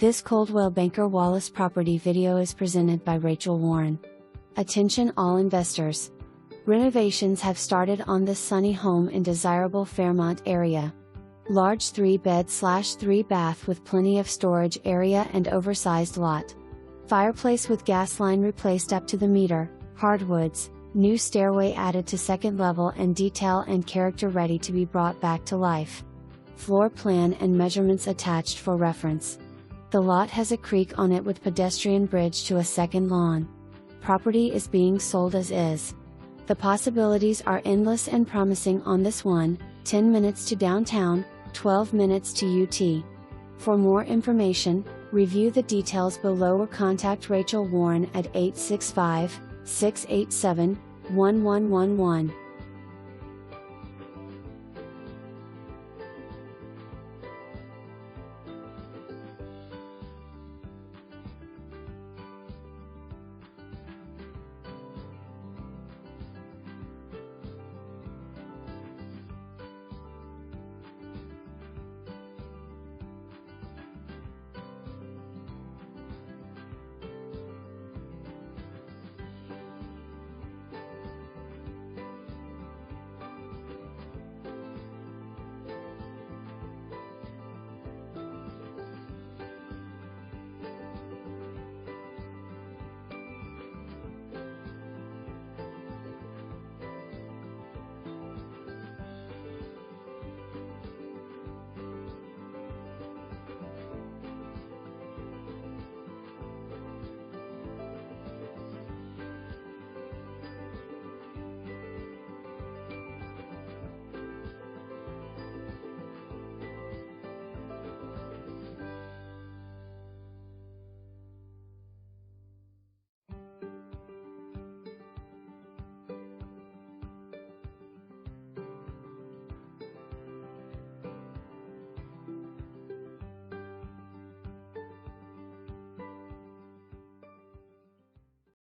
This Coldwell Banker Wallace property video is presented by Rachel Warren. Attention all investors. Renovations have started on this sunny home in desirable Fairmont area. Large 3-bed/3 bath with plenty of storage area and oversized lot. Fireplace with gas line replaced up to the meter, hardwoods, new stairway added to second level and detail and character ready to be brought back to life. Floor plan and measurements attached for reference. The lot has a creek on it with pedestrian bridge to a second lawn. Property is being sold as is. The possibilities are endless and promising on this one: 10 minutes to downtown, 12 minutes to UT. For more information, review the details below or contact Rachel Warren at 865-687-1111.